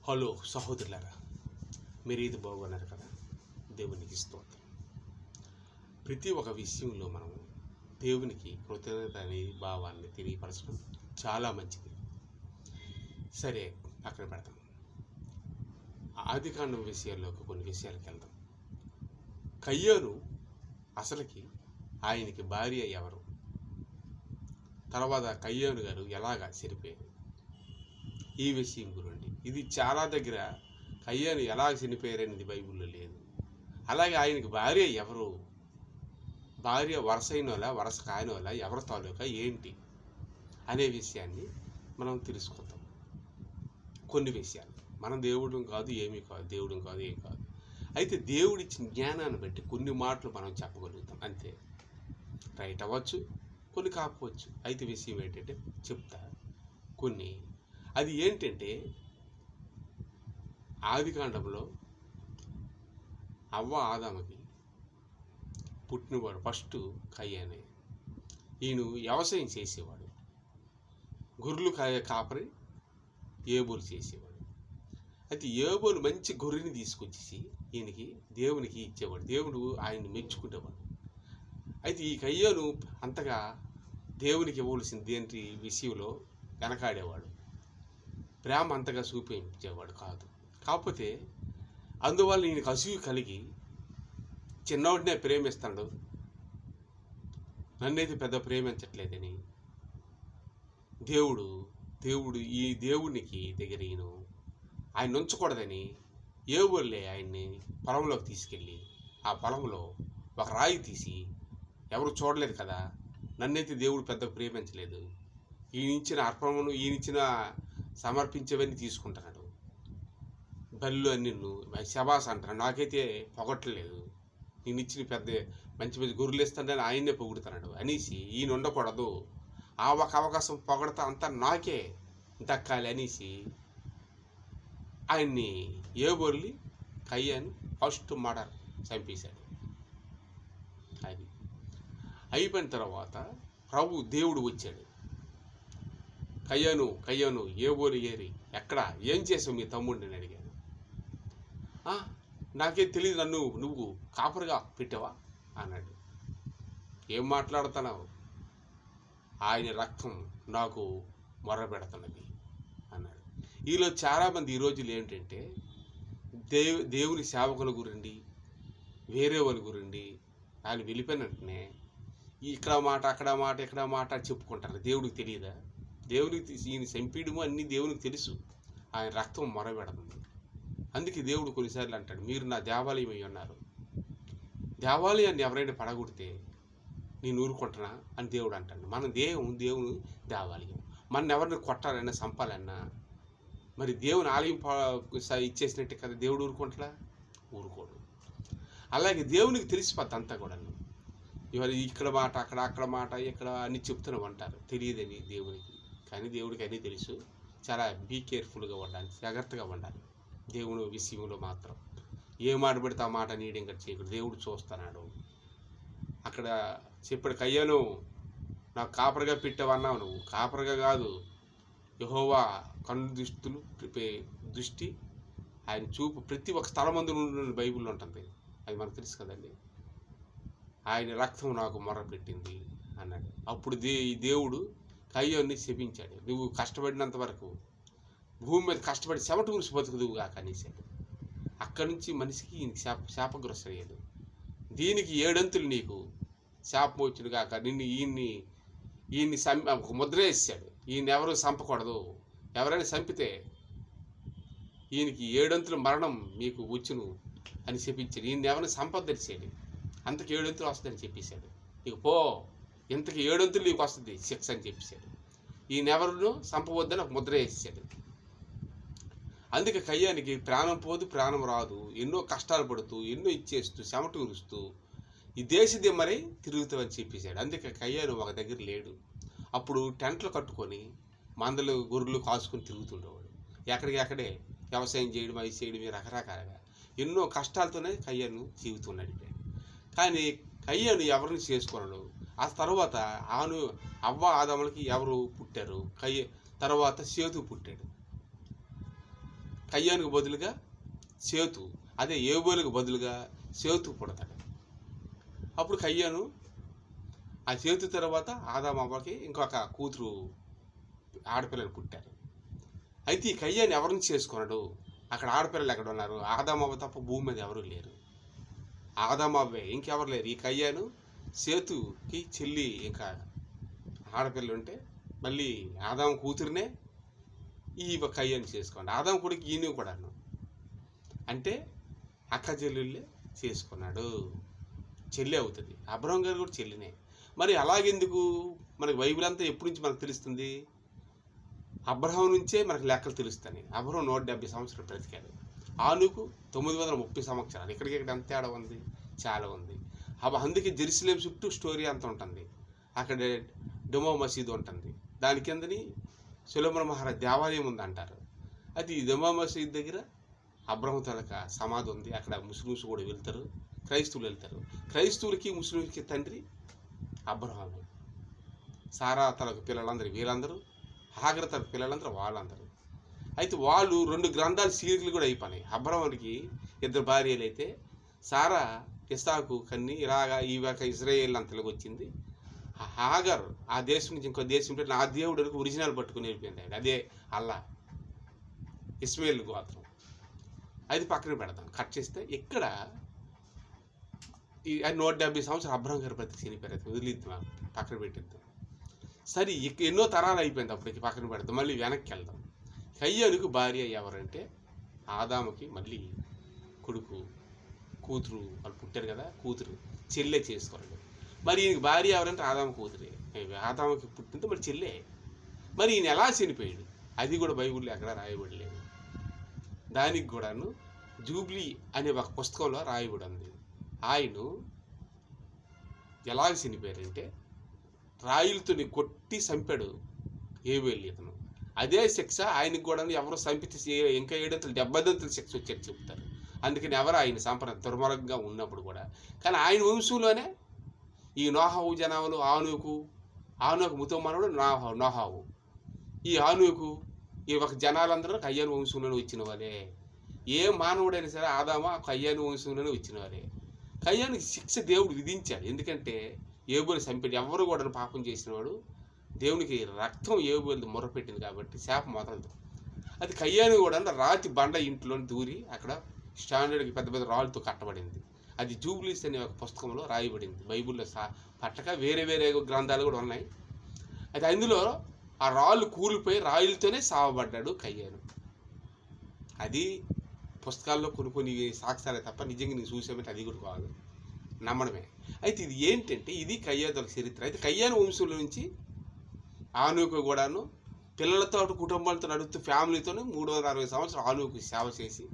Hello సహోదరులారా, మీరు ఇది బాగున్నారు కదా? దేవునికి స్తోత్రం. ప్రతి ఒక్క విషయంలో మనం దేవునికి కృతజ్ఞత అనే భావాన్ని తెలియపరచడం చాలా మంచిది. సరే, పక్కన పెడతాం. ఆదికాండం విషయాల్లోకి కొన్ని విషయాలకు వెళ్దాం. కయ్యోను అసలుకి ఆయనకి భార్య ఎవరు, తర్వాత కయ్యోను గారు ఎలాగా చనిపోయారు, ఈ విషయం గురించి ఇది చాలా దగ్గర కయ్యోను ఎలా చనిపోయారనేది బైబిల్లో లేదు. అలాగే ఆయనకి భార్య ఎవరు, భార్య వరస అయినోలా వరస కానివలా ఎవరి తాలూకా ఏంటి అనే విషయాన్ని మనం తెలుసుకుందాం. కొన్ని విషయాలు మనం దేవుడు కాదు, ఏమీ కాదు, దేవుడు కాదు, ఏం కాదు. అయితే దేవుడిచ్చిన జ్ఞానాన్ని బట్టి కొన్ని మాటలు మనం చెప్పగలుగుతాం అంతే. రైట్ అవ్వచ్చు, కొన్ని కాకపోవచ్చు. అయితే విషయం ఏంటంటే చెప్తా కొన్ని. అది ఏంటంటే ఆదికాండంలో అవ్వ ఆదాముకి పుట్టినవాడు ఫస్ట్ కయ్యానే. ఈయన వ్యవసాయం చేసేవాడు, గొర్రెలు కాపరి ఏబోలు చేసేవాడు. అయితే ఏబోలు మంచి గొర్రెని తీసుకొచ్చేసి ఈయనకి దేవునికి ఇచ్చేవాడు. దేవుడు ఆయన్ని మెచ్చుకునేవాడు. అయితే ఈ కయ్యోను అంతగా దేవునికి ఇవ్వవలసిన దేంటి విషయంలో వెనకాడేవాడు, ప్రేమ అంతగా చూపించేవాడు కాదు. కాకపోతే అందువల్ల ఈయనకు అసూయ కలిగి చిన్నవాడినే ప్రేమిస్తాడు, నన్నైతే పెద్ద ప్రేమించట్లేదని దేవుడు ఈ దేవునికి దగ్గర ఆయన ఉంచకూడదని ఏబోలే ఆయన్ని పొలంలోకి తీసుకెళ్ళి ఆ పొలంలో ఒక రాయి తీసి, ఎవరు చూడలేదు కదా, నన్నైతే దేవుడు పెద్ద ప్రేమించలేదు, ఈయనిచ్చిన అర్పణను ఈయనిచ్చిన సమర్పించేవన్నీ తీసుకుంటున్నాడు, బళ్ళు అన్ని శబాస్ అంటున్నాడు, నాకైతే పొగట్లేదు, నేను ఇచ్చిన పెద్ద మంచి మంచి గొర్రెలు ఇస్తానని ఆయన్నే పొగుడుతున్నాడు అనేసి ఈయన ఉండకూడదు, ఆ ఒక అవకాశం పొగడతా అంతా నాకే దక్కాలి అనేసి ఆయన్ని ఏబోలి కయ్యాను ఫస్ట్ మర్డర్ చంపేశాడు. అది అయిపోయిన తర్వాత దేవుడు వచ్చాడు. కయ్యాను ఏబోలి ఏరి ఎక్కడ ఏం చేసావు మీ తమ్ముడిని అడిగాను. నాకేం తెలియదు, నువ్వు కాపరిగా పెట్టావా అన్నాడు. ఏం మాట్లాడుతున్నావు, ఆయన రక్తం నాకు మొర్రపెడుతున్నది అన్నాడు. ఈలో చాలామంది ఈ రోజులు ఏంటంటే దేవుని సేవకుల గురండి, వేరే వాళ్ళ గురండి ఆయన వెళ్ళిపోయిన వెంటనే ఇక్కడ మాట అక్కడ మాట ఇక్కడ మాట చెప్పుకుంటారు. దేవుడికి తెలియదా? దేవునికి ఈయన చంపేయడము అన్నీ దేవునికి తెలుసు. ఆయన రక్తం మొరబెడుతుంది. అందుకే దేవుడు కొన్నిసార్లు అంటాడు, మీరు నా దేవాలయం అయి ఉన్నారు, దేవాలయాన్ని ఎవరైనా పడగొడితే నేను ఊరుకుంటున్నా అని దేవుడు అంటాడు. మన దేవుని దేవాలయం. మన ఎవరిని కొట్టాలన్నా చంపాలన్నా మరి దేవుని ఆలయం ఇచ్చేసినట్టే కదా, దేవుడు ఊరుకుంటాడా? ఊరుకోడు. అలాగే దేవునికి తెలిసిపోద్ది అంతా కూడా. ఇవాళ ఇక్కడ మాట అక్కడ మాట ఇక్కడ అన్ని చెప్తూనే ఉంటారు, తెలియదని దేవునికి. కానీ దేవుడికి అన్నీ తెలుసు. చాలా కేర్ఫుల్గా ఉండాలి, జాగ్రత్తగా ఉండాలి దేవుని విషయంలో మాత్రం. ఏ మాట పెడితే ఆ మాట నీడు ఇంకా చేయకూడదు. దేవుడు చూస్తున్నాడు. అక్కడ చెప్పాడు, కయ్యాను నాకు కాపరిగా పెట్టావన్నావు, నువ్వు కాపరిగా కాదు, యెహోవా కన్ను దృష్టి ఆయన చూపు ప్రతి ఒక్క స్థలం మందు బైబిల్లో ఉంటుంది. అది మనకు తెలుసు కదండి. ఆయన రక్తం నాకు మొర్రపెట్టింది అన్నాడు. అప్పుడు దేవుడు కయ్యోన్ని శపించాడు. నువ్వు కష్టపడినంత వరకు భూమి మీద కష్టపడి చెమట గురించి బతుకుదువు కాక అనేసాడు. అక్కడి నుంచి మనిషికి ఈయనకి శాపగ్రస్తయ్యాడు. దీనికి 7 అంతులు నీకు శాపం వచ్చింది కాక ఈయన్ని ఒక ముద్ర వేసాడు. ఈయన ఎవరు చంపకూడదు, ఎవరైనా చంపితే ఈయనకి 7 అంతుల మరణం మీకు వచ్చును అని చెప్పించాడు. ఈయన ఎవరైనా సంపదలిసాడు, అంతకు 7 అంతులు వస్తుందని చెప్పేశాడు. ఇక పో, ఇంతకు 7 అంతులు నీకు వస్తుంది శిక్ష అని చెప్పేశాడు. ఈయన ఎవరినో చంపవద్దని ఒక ముద్ర వేసాడు. అందుకే కయ్యానికి ప్రాణం పోదు, ప్రాణం రాదు, ఎన్నో కష్టాలు పడుతూ, ఎన్నో ఇచ్చేస్తూ, చెమట ఉరుస్తూ ఈ దేశదిమ్మరై తిరుగుతామని చెప్పేశాడు. అందుకే కయ్యాను ఒక దగ్గర లేడు. అప్పుడు టెంట్లు కట్టుకొని మందలు గొర్రెలు కాసుకొని తిరుగుతుండేవాడు. ఎక్కడికక్కడే వ్యవసాయం చేయడం, అవి చేయడం, రకరకాలుగా ఎన్నో కష్టాలతోనే కయ్యాను జీవితున్నాడు. కానీ కయ్యాను ఎవరిని చేసుకున్నాడు. ఆ తర్వాత అవ్వ ఆదాములకి ఎవరు పుట్టారు? తర్వాత సేతు పుట్టాడు. కయ్యానికి బదులుగా సేతు, అదే ఏబోలుకు బదులుగా సేతు పుడతాడు. అప్పుడు కయ్యాను ఆ సేతు తర్వాత ఆదామవ్వకి ఇంకొక కూతురు ఆడపిల్లలు పుట్టారు. అయితే ఈ కయ్యాన్ని ఎవరిని చేసుకున్నాడు? అక్కడ ఆడపిల్లలు ఎక్కడ ఉన్నారు? ఆదామవ్వ తప్ప భూమి మీద ఎవరు లేరు. ఆదామవ్వే, ఇంకెవరు లేరు. ఈ కయ్యాను సేతుకి చెల్లి ఇంకా ఆడపిల్లలు ఉంటే మళ్ళీ ఆదాము కూతురునే ఈ కయ్యాన్ని చేసుకోండి. ఆదాము కొడుకు ఈయన కూడాను, అంటే అక్క చెల్లెళ్ళే చేసుకున్నాడు. చెల్లి అవుతుంది. అబ్రహం గారు కూడా చెల్లినే. మరి అలాగెందుకు? మనకి బైబిల్ అంతా ఎప్పటి నుంచి మనకు తెలుస్తుంది? అబ్రహం నుంచే మనకు లెక్కలు తెలుస్తాయి. అబ్రహం 170 సంవత్సరాలు బ్రతికాడు. ఆనుకు 930 సంవత్సరాలు. ఇక్కడికి ఇక్కడ ఎంత తేడా ఉంది? చాలా ఉంది. అందుకే జెరూసలేం చుట్టూ స్టోరీ అంత ఉంటుంది. అక్కడ డొమో మసీదు ఉంటుంది, దాని కిందని సొలొమోను మహారాజ్ దేవాలయం ఉంది అంటారు. అది డొమో మసీదు దగ్గర అబ్రహం తలక సమాధి ఉంది. అక్కడ ముస్లిమ్స్ కూడా వెళ్తారు, క్రైస్తవులు వెళ్తారు. క్రైస్తవులకి ముస్లింలకి తండ్రి అబ్రహామే. సారా తలకు పిల్లలందరూ వీళ్ళందరూ, హాగర తలకు పిల్లలందరూ వాళ్ళందరూ. అయితే వాళ్ళు 2 గ్రంథాలు సీరియల్ కూడా అయిపోయినాయి. అబ్రహామునికి 2 భార్యలు అయితే సారా ఇస్సాకు కన్ని ఇలాగా ఈవేక ఇజ్రాయేల్ అంతలోకి వచ్చింది. హాగర్ ఆ దేశం నుంచి ఇంకో దేశం పెట్టి నా దేవుడికి ఒరిజినల్ పట్టుకుని వెళ్ళిపోయింది. అదే అల్లా ఇస్మాయిల్ గోత్రం. అది పక్కన పెడతాం. కట్ చేస్తే ఇక్కడ 170 సంవత్సరాలు అబ్రహం గారు బ్రతికి చనిపోయారు. వదిలిద్దాం, పక్కన పెట్టిద్దాం. సరే, ఎన్నో తరాలు అయిపోయింది. అప్పటికి పక్కన పెడతాం. మళ్ళీ వెనక్కి వెళ్దాం. కయ్యానుకు భార్య ఎవరంటే ఆదాముకి మళ్ళీ కొడుకు కూతురు వాళ్ళు పుట్టారు కదా, కూతురు చెల్లె చేసుకోవాలి. మరి ఈయనకి భార్య ఎవరంటే ఆదాము కూతురే. ఆదాముకి పుట్టింది మరి చెల్లె. మరి ఈయన ఎలా చనిపోయాడు? అది కూడా బైబిల్లో ఎక్కడ రాయబడలేదు. దానికి కూడాను జూబ్లీ అనే ఒక పుస్తకంలో రాయబడి ఉంది. ఆయన ఎలాగ చనిపోయారంటే రాయిలతో కొట్టి చంపాడు ఏబేలు ఇతను. అదే శిక్ష ఆయనకు కూడా ఎవరు చంపితే ఇంకా 70 శిక్ష వచ్చేది చెప్తారు. అందుకని ఎవరు ఆయన సంప్రదాయం దుర్మార్గంగా ఉన్నప్పుడు కూడా. కానీ ఆయన వంశంలోనే ఈ నోహావు జనాలు ఆనుకు ముతో మనవుడు నోహావు, ఈ ఆనుకు ఈ ఒక జనాలందరూ కయ్యాను వంశంలోనే వచ్చిన వాళ్ళే. ఏ మానవుడైనా సరే ఆదామా కయ్యాను వంశంలోనే వచ్చిన వాళ్ళే. కయ్యానికి శిక్ష దేవుడు విధించాడు. ఎందుకంటే ఏబోలు చంపాడు. ఎవరు కూడా పాపం చేసినవాడు దేవునికి రక్తం ఏబోలు మొరపెట్టింది కాబట్టి శాపం మొదలదు. అది కయ్యాను కూడా రాతి బండ ఇంట్లో దూరి అక్కడ స్టాండర్డ్కి పెద్ద పెద్ద రాళ్ళతో కట్టబడింది. అది జూబ్లీస్ అనే ఒక పుస్తకంలో రాయబడింది. బైబిల్లో పట్టక వేరే వేరే గ్రంథాలు కూడా ఉన్నాయి. అయితే అందులో ఆ రాళ్ళు కూలిపోయి రాయిలతోనే సావబడ్డాడు కయ్యాను. అది పుస్తకాల్లో కొన్ని సాక్ష్యాలే తప్ప నిజంగా నేను చూసామంటే అది కూడా కాదు, నమ్మడమే. అయితే ఇది ఏంటంటే ఇది కయ్యానుల చరిత్ర. అయితే కయ్యాను వంశంలో నుంచి ఆనూకు కూడాను పిల్లలతో కుటుంబాలతో నడుస్తూ ఫ్యామిలీతో 360 సంవత్సరాలు ఆనూకు సేవ చేసి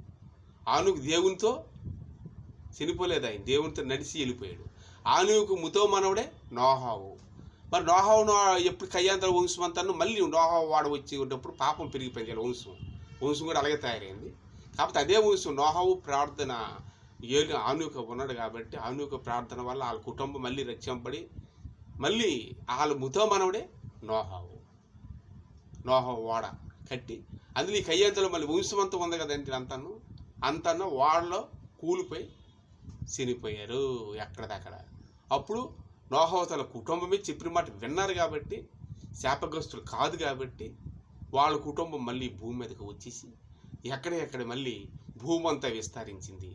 ఆనూకు దేవునితో చనిపోలేదు. ఆయన దేవునితో నడిచి వెళ్ళిపోయాడు. ఆనూకు ముతో మనవుడే నోహావు. మరి నోహావు ఎప్పుడు కయ్యానుల వంశం అంతా మళ్ళీ నోహావు వాడు వచ్చి ఉన్నప్పుడు పాపం పెరిగిపోయింది. వంశం కూడా అలాగే తయారైంది. కాకపోతే అదే వంశం నోహావు ప్రార్థన ఆనూక ఉన్నాడు కాబట్టి ఆనూక ప్రార్థన వల్ల వాళ్ళ కుటుంబం మళ్ళీ రక్షింపబడి మళ్ళీ వాళ్ళ ముతో మనవుడే నోహావు వాడ కట్టి అందులో ఈ కయ్యంతలో మళ్ళీ వంశం అంతా ఉంది కదండి. అంతను వాడలో కూలిపోయి చనిపోయారు ఎక్కడదక్కడ. అప్పుడు నోహావు తన కుటుంబమే చెప్పిన మాట విన్నారు కాబట్టి, శాపగ్రస్తులు కాదు కాబట్టి వాళ్ళ కుటుంబం మళ్ళీ భూమి మీదకి వచ్చేసి ఎక్కడ మళ్ళీ భూమి అంతా విస్తరించింది.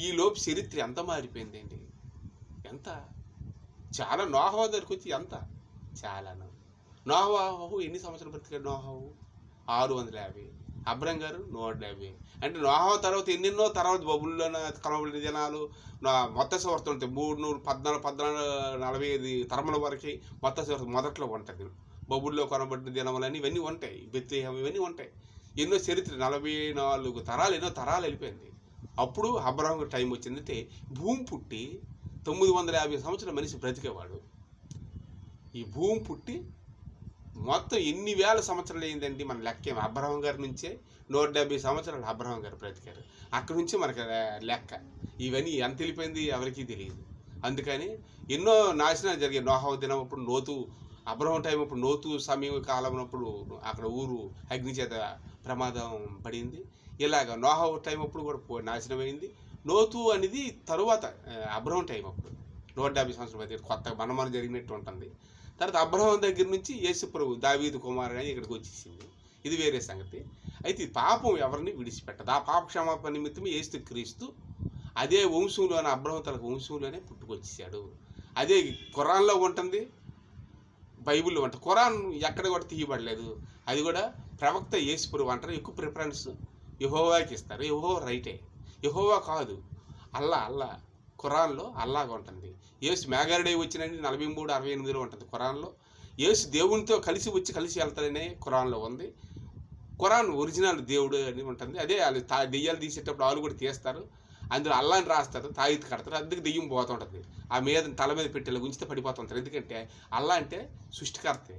ఈలోపు చరిత్ర ఎంత మారిపోయిందండి. ఎంత చాలా నోహావు దగ్గరికి వచ్చి ఎంత చాలాను. నోహావు ఎన్ని సంవత్సరాలు బ్రతికాడు? నోహావు 650, అబ్రహం గారు 150. అంటే నోహావు తర్వాత ఎన్నెన్నో తర్వాత బబుల్లో కనబడిన జనాలు మొత్తం సువార్త ఉంటాయి. 300, 14, 45 వరకు మొత్తం సువార్త మొదట్లో ఉంటుంది. బబుల్లో కనబడిన జనములని ఇవన్నీ ఉంటాయి, బెత్లెహేము ఇవన్నీ ఉంటాయి. ఎన్నో చరిత్ర 44 తరాలు ఎన్నో తరాలు వెళ్ళిపోయింది. అప్పుడు అబ్రహాం టైం వచ్చిందంటే భూమి పుట్టి 950 సంవత్సరాల మనిషి బ్రతికేవాడు. ఈ భూమి పుట్టి మొత్తం ఎన్ని వేల సంవత్సరాలు అయిందండి మన లెక్కేం. అబ్రహాం గారి నుంచే 170 సంవత్సరాలు అబ్రహాం గారు బ్రతికారు. అక్కడి నుంచి మనకు లెక్క. ఇవన్నీ ఎంత వెళ్ళిపోయింది ఎవరికీ తెలియదు. అందుకని ఎన్నో నాశనాలు జరిగాయి. నోహావు దినం అప్పుడు లోతు అబ్రహం టైం అప్పుడు లోతు సమయం కాలం అప్పుడు అక్కడ ఊరు అగ్ని చేత ప్రమాదం పడింది. ఇలాగ నోహ టైం అప్పుడు కూడా నాశనమైంది. లోతు అనేది తరువాత అబ్రహం టైం అప్పుడు 150 సంవత్సరాల మధ్య కొత్త మనమనం జరిగినట్టు ఉంటుంది. తర్వాత అబ్రహం దగ్గర నుంచి యేసు ప్రభు దావీదు కుమారుడు అని ఇక్కడికి వచ్చేసింది. ఇది వేరే సంగతి. అయితే ఈ పాపం ఎవరిని విడిచిపెట్టదు. ఆ పాప క్షమాపణ నిమిత్తమే యేసు క్రీస్తు అదే వంశంలోనే అబ్రహం తలకు వంశంలోనే పుట్టుకొచ్చేసాడు. అదే ఖురాన్లో ఉంటుంది, బైబిల్లో ఉంటుంది. ఖురాన్ ఎక్కడ కూడా తీయబడలేదు. అది కూడా ప్రవక్త యేసు ప్రభు అంటారు. ఎక్కువ ప్రిఫరెన్స్ యెహోవాకి ఇస్తారు. యెహోవా రైటే, యెహోవా కాదు, అల్లా. ఖురాన్లో అల్లాగా ఉంటుంది. యేసు మేఘారుడై వచ్చినని 43:68 ఉంటుంది ఖురాన్లో. యేసు దేవునితో కలిసి వెళ్తాడనే ఖురాన్లో ఉంది. ఖురాన్ ఒరిజినల్ దేవుడు అని ఉంటుంది. అదే వాళ్ళు దెయ్యాలు తీసేటప్పుడు వాళ్ళు కూడా తీస్తారు. అందులో అల్లాని రాస్తారు, తాయితు కడతారు. అందుకు దెయ్యం పోతుంటుంది. ఆ మీద తల మీద పెట్టేలా ఉంచితే పడిపోతుంటారు. ఎందుకంటే అల్లా అంటే సృష్టికర్తే.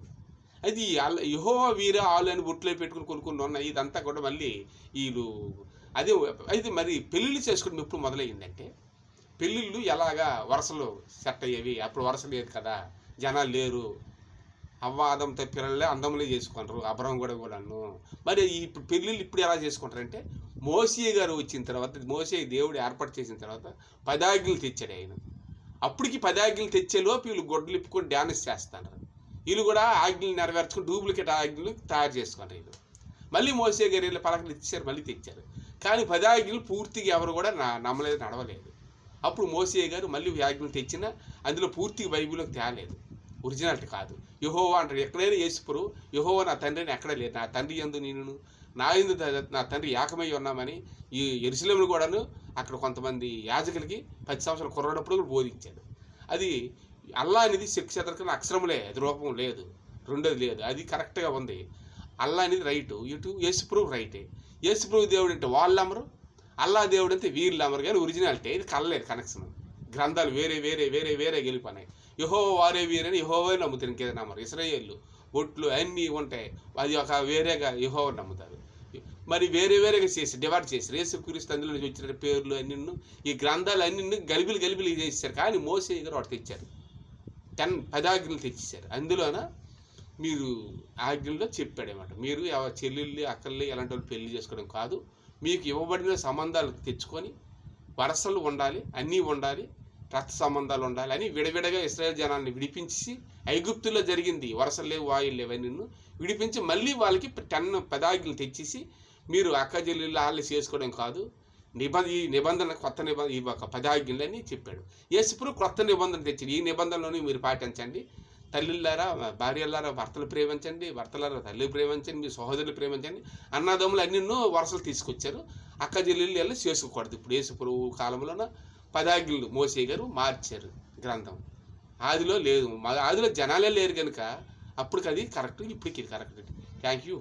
అది యెహోవా వీరా ఆలు అని బొట్లో పెట్టుకుని కొన్ని ఉన్నాయి. ఇదంతా కూడా మళ్ళీ వీళ్ళు అదే. అయితే మరి పెళ్ళిళ్ళు చేసుకోవడం ఎప్పుడు మొదలయ్యిందంటే, పెళ్ళిళ్ళు ఎలాగా వరుసలు సెట్ అయ్యేవి. అప్పుడు వరుస లేదు కదా, జనాలు లేరు. అవ్వ ఆదంతో పిల్లలే అందములే చేసుకుంటారు. అబ్రహం కూడాను. మరి ఇప్పుడు పెళ్ళిళ్ళు ఇప్పుడు ఎలా చేసుకుంటారంటే, మోషే గారు వచ్చిన తర్వాత, మోషే దేవుడు ఏర్పాటు చేసిన తర్వాత 10 ఆజ్ఞలు తెచ్చాడు ఆయన. అప్పటికి 10 ఆజ్ఞలు తెచ్చేలోపు వీళ్ళు గొడ్డలు ఇప్పుకొని డ్యాన్స్ చేస్తారు. వీళ్ళు కూడా ఆజ్ఞలు నెరవేర్చుకుని డూప్లికేట్ ఆజ్ఞలు తయారు చేసుకున్నారు. వీళ్ళు మళ్ళీ మోషే గారు వీళ్ళు పలకలు ఇచ్చారు, మళ్ళీ తెచ్చారు. కానీ 10 ఆజ్ఞలు పూర్తిగా ఎవరు కూడా నమ్మలేదు, నడవలేదు. అప్పుడు మోషే గారు మళ్ళీ ఆజ్ఞలు తెచ్చినా అందులో పూర్తిగా బైబిల్లోకి తేలేదు, ఒరిజినాలిటీ కాదు. యెహోవా అంటారు. ఎక్కడైనా యేసుప్రభు యెహోవా నా తండ్రిని ఎక్కడ లేదు, నా తండ్రి యందు నేను నా యందు నా తండ్రి ఏకమై ఉన్నామని ఈ యెరూషలేములో కూడాను అక్కడ కొంతమంది యాజకులకి 10 సంవత్సరాలు కుర్రాడప్పుడు కూడా బోధించాడు. అది అల్లా అనేది శక్తిశతకం అక్షరములే, అది రూపం లేదు, రెండోది లేదు. అది కరెక్ట్గా ఉంది. అల్లా అనేది రైటు, ఇటు యేసుప్రభు రైటే. యేసుప్రభు దేవుడు అంటే వాళ్ళు నమ్మరు, అల్లా దేవుడు అంటే వీళ్ళు నమ్మరు. కానీ ఒరిజినాలిటీ ఇది కలలేదు కనెక్షన్. గ్రంథాలు వేరే గెలిపోయినాయి. యెహోవా వారే వీరని యెహోవా నమ్ముతారు, ఇంకేదో నమ్మరు. ఇశ్రాయేలు ఒట్లు అన్నీ ఉంటాయి, అది ఒక వేరేగా యెహోవా నమ్ముతారు. మరి వేరేగా చేసి డివైడ్ చేశారు. యేసుక్రీస్తు అందులో నుంచి వచ్చిన పేర్లు అన్ని ఈ గ్రంథాలు అన్ని గలిబిలి చేశారు. కానీ మోషే గారు వాడు తెచ్చారు, 10 ఆజ్ఞలు తెచ్చేశారు. అందులోన మీరు ఆజ్ఞల్లో చెప్పాడనమాట, మీరు చెల్లెళ్ళు అక్కల్ని ఎలాంటి వాళ్ళు పెళ్లి చేసుకోవడం కాదు, మీకు ఇవ్వబడిన సంబంధాలు తెచ్చుకొని వరసలు ఉండాలి, అన్నీ ఉండాలి, రక్త సంబంధాలు ఉండాలి అని విడవిడగా ఇశ్రాయేల్ జనాన్ని విడిపించి, ఐగుప్తుల్లో జరిగింది వరసలు లేవు వాయులు లేవు అని విడిపించి మళ్ళీ వాళ్ళకి 10 ఆజ్ఞలు తెచ్చేసి మీరు అక్క చెల్లెళ్ళు వాళ్ళు చేసుకోవడం కాదు, ఈ నిబంధన కొత్త నిబంధన ఈ ఒక 10 ఆజ్ఞలని చెప్పాడు. యేసుప్రభు కొత్త నిబంధన తెచ్చాడు. ఈ నిబంధనలోనే మీరు పాటించండి. తల్లిలారా భార్యలారా భర్తలు ప్రేమించండి, భర్తలారా తల్లి ప్రేమించండి, మీ సహోదరులు ప్రేమించండి, అన్నదమ్ములు అన్నెన్నో వరుసలు తీసుకొచ్చారు. అక్క చెల్లెళ్ళు వెళ్ళి చేసుకోకూడదు. ఇప్పుడు యేసుప్రభు కాలంలోన 10 ఆజ్ఞలు మోషే గారు మార్చారు గ్రంథం. ఆదిలో లేదు, ఆదిలో జనాలే లేరు కనుక అప్పటికి అది కరెక్ట్, ఇప్పటికి ఇది కరెక్ట్. Thank you.